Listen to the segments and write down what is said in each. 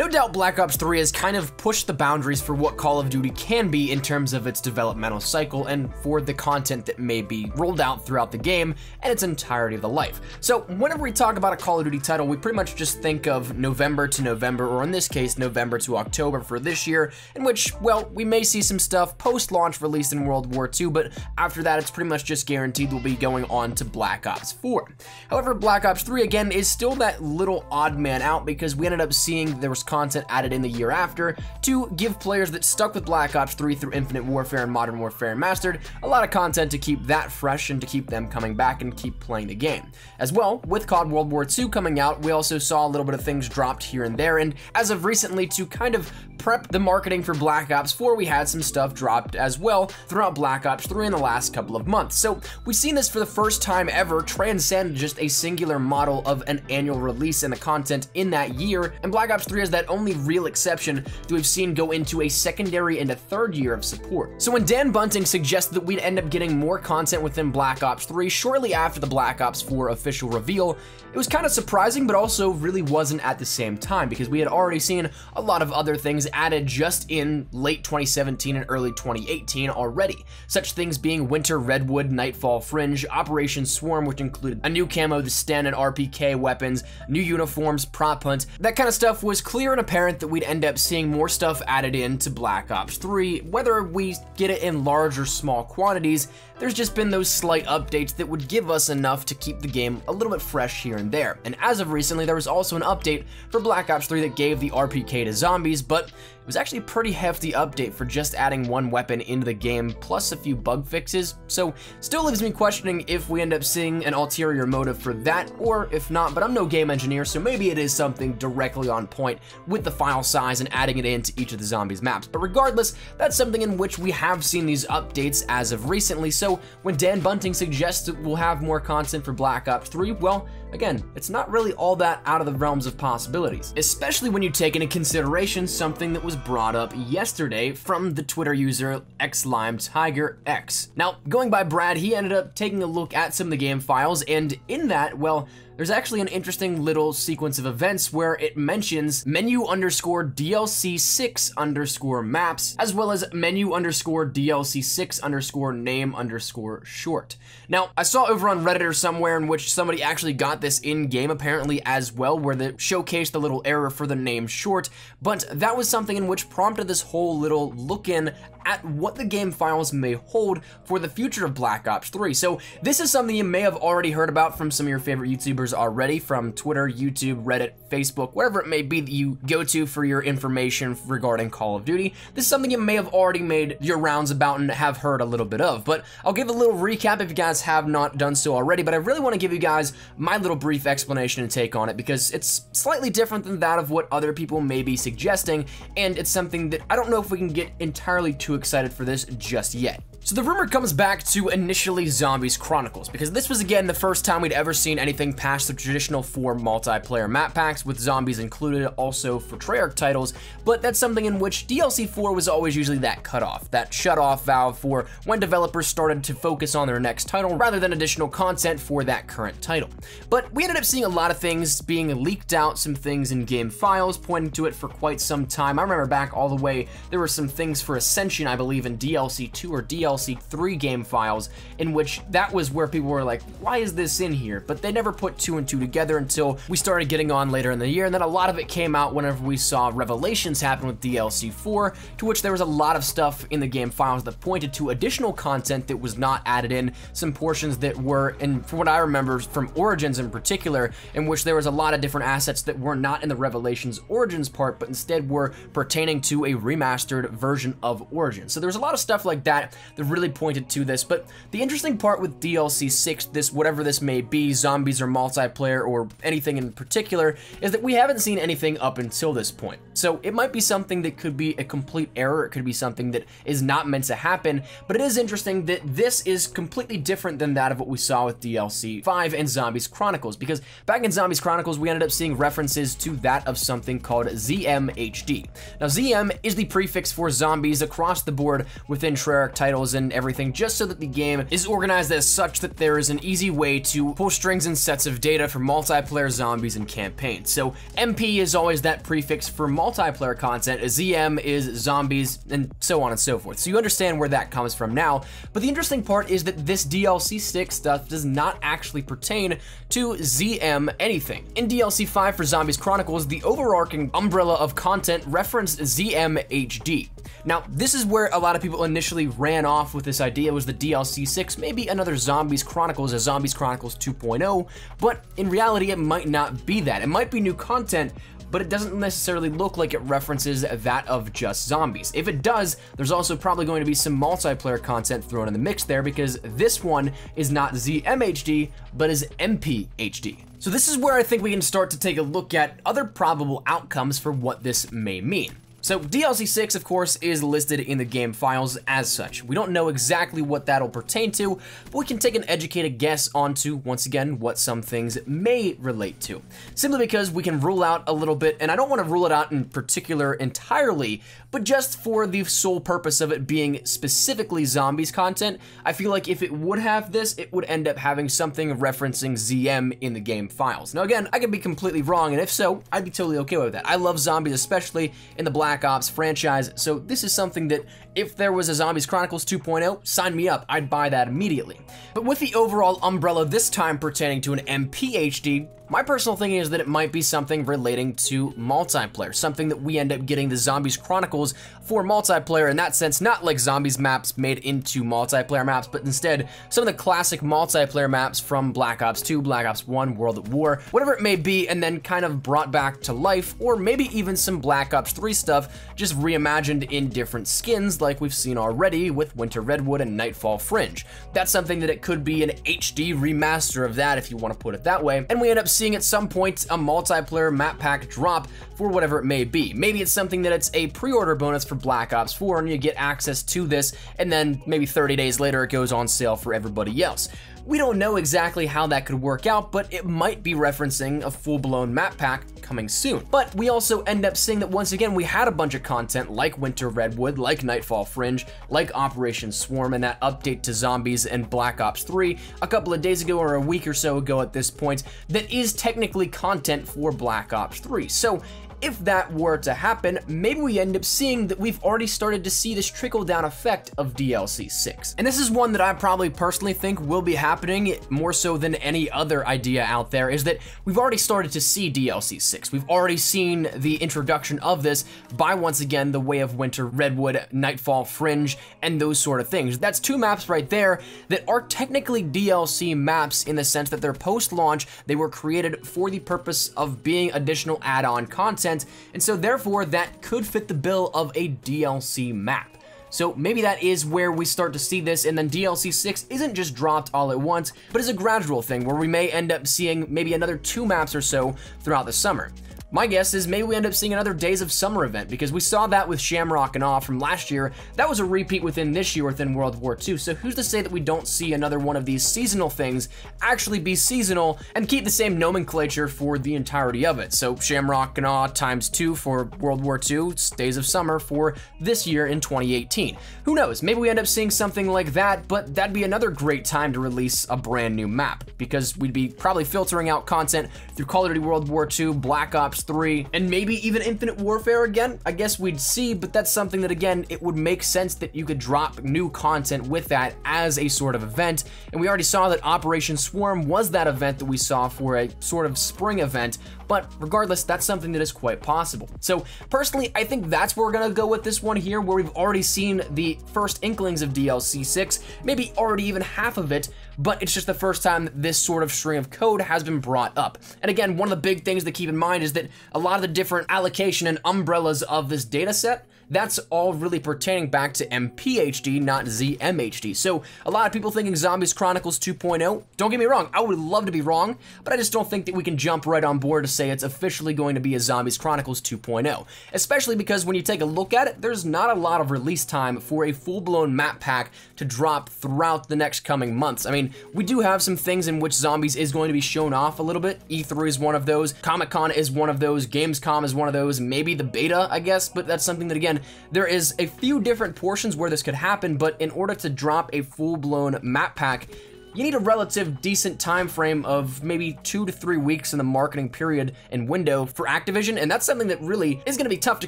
No doubt Black Ops 3 has kind of pushed the boundaries for what Call of Duty can be in terms of its developmental cycle and for the content that may be rolled out throughout the game and its entirety of the life. So whenever we talk about a Call of Duty title, we pretty much just think of November to November, or in this case, November to October for this year, in which, well, we may see some stuff post-launch released in World War II, but after that, it's pretty much just guaranteed we'll be going on to Black Ops 4. However, Black Ops 3, again, is still that little odd man out because we ended up seeing there was content added in the year after to give players that stuck with Black Ops 3 through Infinite Warfare and Modern Warfare Mastered a lot of content to keep that fresh and to keep them coming back and keep playing the game. As well, with COD World War II coming out, we also saw a little bit of things dropped here and there, and as of recently, to kind of prep the marketing for Black Ops 4, we had some stuff dropped as well throughout Black Ops 3 in the last couple of months. So we've seen this for the first time ever transcend just a singular model of an annual release and the content in that year, and Black Ops 3 is that only real exception that we've seen go into a secondary and a third year of support. So when Dan Bunting suggested that we'd end up getting more content within Black Ops 3 shortly after the Black Ops 4 official reveal, it was kind of surprising, but also really wasn't at the same time because we had already seen a lot of other things added just in late 2017 and early 2018 already. Such things being Winter Redwood, Nightfall Fringe, Operation Swarm, which included a new camo, the Sten and RPK weapons, new uniforms, prop hunt. That kind of stuff was clear and apparent that we'd end up seeing more stuff added into Black Ops 3. Whether we get it in large or small quantities, there's just been those slight updates that would give us enough to keep the game a little bit fresh here and there. And as of recently, there was also an update for Black Ops 3 that gave the RPK to zombies, but it was actually a pretty hefty update for just adding one weapon into the game, plus a few bug fixes, so still leaves me questioning if we end up seeing an ulterior motive for that, or if not, but I'm no game engineer, so maybe it is something directly on point with the file size and adding it into each of the zombies maps. But regardless, that's something in which we have seen these updates as of recently, so when Dan Bunting suggests that we'll have more content for Black Ops 3, well, again, it's not really all that out of the realms of possibilities, especially when you take into consideration something that was brought up yesterday from the Twitter user XLimeTigerX. Now, going by Brad, he ended up taking a look at some of the game files, and in that, well, there's actually an interesting little sequence of events where it mentions menu_DLC6_maps, as well as menu_DLC6_name_short. Now, I saw over on Reddit or somewhere in which somebody actually got this in-game apparently as well, where they showcased the little error for the name short, but that was something in which prompted this whole little look-in at what the game files may hold for the future of Black Ops 3. So this is something you may have already heard about from some of your favorite YouTubers already, from Twitter, YouTube, Reddit, Facebook, whatever it may be that you go to for your information regarding Call of Duty. This is something you may have already made your rounds about and have heard a little bit of, but I'll give a little recap if you guys have not done so already, but I really want to give you guys my little brief explanation and take on it because it's slightly different than that of what other people may be suggesting, and it's something that I don't know if we can get entirely too excited for this just yet. So the rumor comes back to initially Zombies Chronicles, because this was again the first time we'd ever seen anything past the traditional 4 multiplayer map packs, with zombies included also for Treyarch titles, but that's something in which DLC 4 was always usually that cutoff, that shut-off valve for when developers started to focus on their next title rather than additional content for that current title. But we ended up seeing a lot of things being leaked out, some things in game files pointing to it for quite some time. I remember back all the way, there were some things for Ascension, I believe, in DLC 2 or DLC 3 game files, in which that was where people were like, why is this in here? But they never put 2 and 2 together until we started getting on later in the year, and then a lot of it came out whenever we saw revelations happen with DLC 4, to which there was a lot of stuff in the game files that pointed to additional content that was not added in, some portions that were, and from what I remember from Origins in particular, in which there was a lot of different assets that were not in the Revelations Origins part, but instead were pertaining to a remastered version of Origins. So there was a lot of stuff like that that really pointed to this, but the interesting part with DLC 6, this whatever this may be, zombies or multiplayer or anything in particular, is that we haven't seen anything up until this point. So it might be something that could be a complete error, it could be something that is not meant to happen, but it is interesting that this is completely different than that of what we saw with DLC 5 and Zombies Chronicles, because back in Zombies Chronicles, we ended up seeing references to that of something called ZMHD. Now, ZM is the prefix for zombies across the board within Treyarch titles, files and everything, just so that the game is organized as such that there is an easy way to pull strings and sets of data for multiplayer zombies and campaigns. So MP is always that prefix for multiplayer content, ZM is zombies, and so on and so forth. So you understand where that comes from now. But the interesting part is that this DLC 6 stuff does not actually pertain to ZM anything. In DLC 5 for Zombies Chronicles, the overarching umbrella of content referenced ZM HD. Now, this is where a lot of people initially ran off with this idea, was the DLC 6, maybe another Zombies Chronicles, a Zombies Chronicles 2.0, but in reality, it might not be that. It might be new content, but it doesn't necessarily look like it references that of just zombies. If it does, there's also probably going to be some multiplayer content thrown in the mix there, because this one is not ZMHD, but is MPHD. So this is where I think we can start to take a look at other probable outcomes for what this may mean. So DLC 6, of course, is listed in the game files as such. We don't know exactly what that'll pertain to, but we can take an educated guess onto, once again, what some things may relate to. Simply because we can rule out a little bit, and I don't want to rule it out in particular entirely, but just for the sole purpose of it being specifically zombies content, I feel like if it would have this, it would end up having something referencing ZM in the game files. Now again, I could be completely wrong, and if so, I'd be totally okay with that. I love zombies, especially in the Black Ops franchise, so this is something that if there was a Zombies Chronicles 2.0, sign me up, I'd buy that immediately. But with the overall umbrella this time pertaining to an MPHD, my personal thinking is that it might be something relating to multiplayer, something that we end up getting the Zombies Chronicles for multiplayer in that sense, not like zombies maps made into multiplayer maps, but instead some of the classic multiplayer maps from Black Ops 2, Black Ops 1, World at War, whatever it may be, and then kind of brought back to life, or maybe even some Black Ops 3 stuff, just reimagined in different skins like we've seen already with Winter Redwood and Nightfall Fringe. That's something that it could be an HD remaster of that, if you want to put it that way, and we end up seeing at some point a multiplayer map pack drop for whatever it may be. Maybe it's something that it's a pre-order bonus for Black Ops 4 and you get access to this, and then maybe 30 days later it goes on sale for everybody else. We don't know exactly how that could work out, but it might be referencing a full-blown map pack coming soon. But we also end up seeing that once again we had a bunch of content like Winter Redwood, like Nightfall Fringe, like Operation Swarm, and that update to Zombies and Black Ops 3 a couple of days ago or a week or so ago at this point that is technically content for Black Ops 3. So if that were to happen, maybe we end up seeing that we've already started to see this trickle-down effect of DLC 6. And this is one that I probably personally think will be happening more so than any other idea out there, is that we've already started to see DLC 6. We've already seen the introduction of this by, once again, the way of Winter Redwood, Nightfall Fringe, and those sort of things. That's two maps right there that are technically DLC maps in the sense that they're post-launch. They were created for the purpose of being additional add-on content, and so therefore that could fit the bill of a DLC map. So maybe that is where we start to see this, and then DLC 6 isn't just dropped all at once, but is a gradual thing where we may end up seeing maybe another 2 maps or so throughout the summer. My guess is maybe we end up seeing another Days of Summer event, because we saw that with Shamrock and Awe from last year. That was a repeat within this year within World War II, so who's to say that we don't see another one of these seasonal things actually be seasonal and keep the same nomenclature for the entirety of it. So Shamrock and Awe ×2 for World War II, Days of Summer for this year in 2018. Who knows, maybe we end up seeing something like that, but that'd be another great time to release a brand new map, because we'd be probably filtering out content through Call of Duty World War II, Black Ops 3, and maybe even Infinite Warfare again. I guess we'd see, but that's something that, again, it would make sense that you could drop new content with that as a sort of event, and we already saw that Operation Swarm was that event that we saw for a sort of spring event, but regardless, that's something that is quite possible. So personally, I think that's where we're gonna go with this one here, where we've already seen the first inklings of DLC 6, maybe already even half of it, but it's just the first time that this sort of string of code has been brought up. And again, one of the big things to keep in mind is that a lot of the different allocation and umbrellas of this data set, that's all really pertaining back to MPHD, not ZMHD. So a lot of people thinking Zombies Chronicles 2.0, don't get me wrong, I would love to be wrong, but I just don't think that we can jump right on board to say it's officially going to be a Zombies Chronicles 2.0, especially because when you take a look at it, there's not a lot of release time for a full-blown map pack to drop throughout the next coming months. I mean, we do have some things in which Zombies is going to be shown off a little bit. E3 is one of those, Comic-Con is one of those, Gamescom is one of those, maybe the beta, I guess, but that's something that, again, again, there is a few different portions where this could happen, but in order to drop a full-blown map pack, you need a relative decent time frame of maybe 2 to 3 weeks in the marketing period and window for Activision, and that's something that really is going to be tough to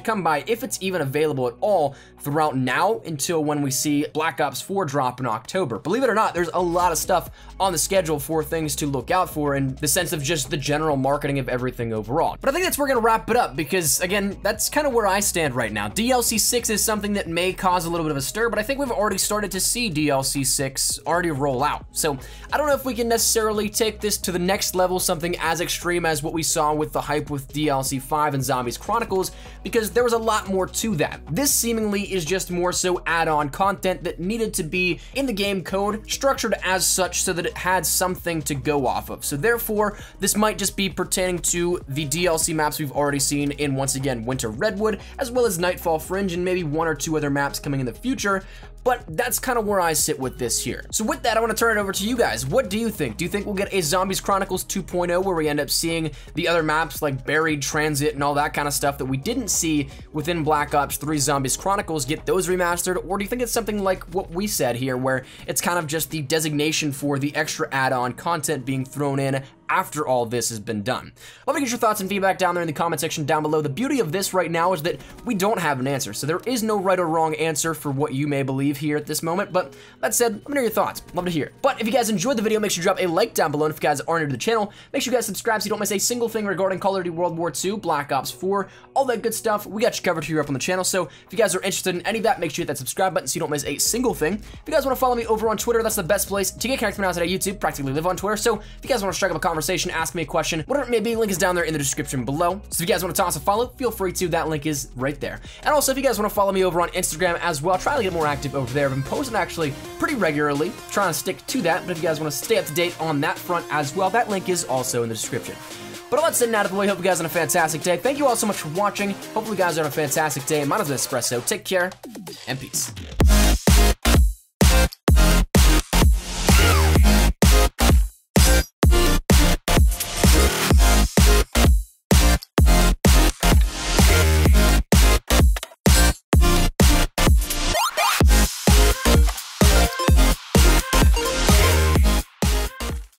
come by if it's even available at all throughout now until when we see Black Ops 4 drop in October. Believe it or not, there's a lot of stuff on the schedule for things to look out for in the sense of just the general marketing of everything overall. But I think that's where we're going to wrap it up because, again, that's kind of where I stand right now. DLC 6 is something that may cause a little bit of a stir, but I think we've already started to see DLC 6 already roll out. So I don't know if we can necessarily take this to the next level, something as extreme as what we saw with the hype with DLC 5 and Zombies Chronicles, because there was a lot more to that. This seemingly is just more so add-on content that needed to be in the game code, structured as such so that it had something to go off of. So therefore, this might just be pertaining to the DLC maps we've already seen in, once again, Winter Redwood, as well as Nightfall Fringe, and maybe 1 or 2 other maps coming in the future. But that's kind of where I sit with this here. So with that, I want to turn it over to you guys. What do you think? Do you think we'll get a Zombies Chronicles 2.0 where we end up seeing the other maps like Buried, Transit, and all that kind of stuff that we didn't see within Black Ops 3 Zombies Chronicles, get those remastered? Or do you think it's something like what we said here, where it's kind of just the designation for the extra add-on content being thrown in after all this has been done? Love to get your thoughts and feedback down there in the comment section down below. The beauty of this right now is that we don't have an answer, so there is no right or wrong answer for what you may believe here at this moment, but that said, let me know your thoughts. Love to hear it. But if you guys enjoyed the video, make sure you drop a like down below, and if you guys are new to the channel, make sure you guys subscribe so you don't miss a single thing regarding Call of Duty World War II, Black Ops 4, all that good stuff. We got you covered here up on the channel, so if you guys are interested in any of that, make sure you hit that subscribe button so you don't miss a single thing. If you guys want to follow me over on Twitter, that's the best place to get connected with me outside of YouTube. Practically live on Twitter, so if you guys want to strike up a conversation, ask me a question, whatever it may be, link is down there in the description below. So if you guys want to toss a follow, feel free to. That link is right there. And also, if you guys want to follow me over on Instagram as well, try to get more active over there. I've been posting actually pretty regularly, trying to stick to that, but if you guys want to stay up to date on that front as well, that link is also in the description. But all that said and out of the way, hope you guys are on a fantastic day. Thank you all so much for watching. Hopefully you guys are on a fantastic day. Mine is Espresso. Take care, and peace.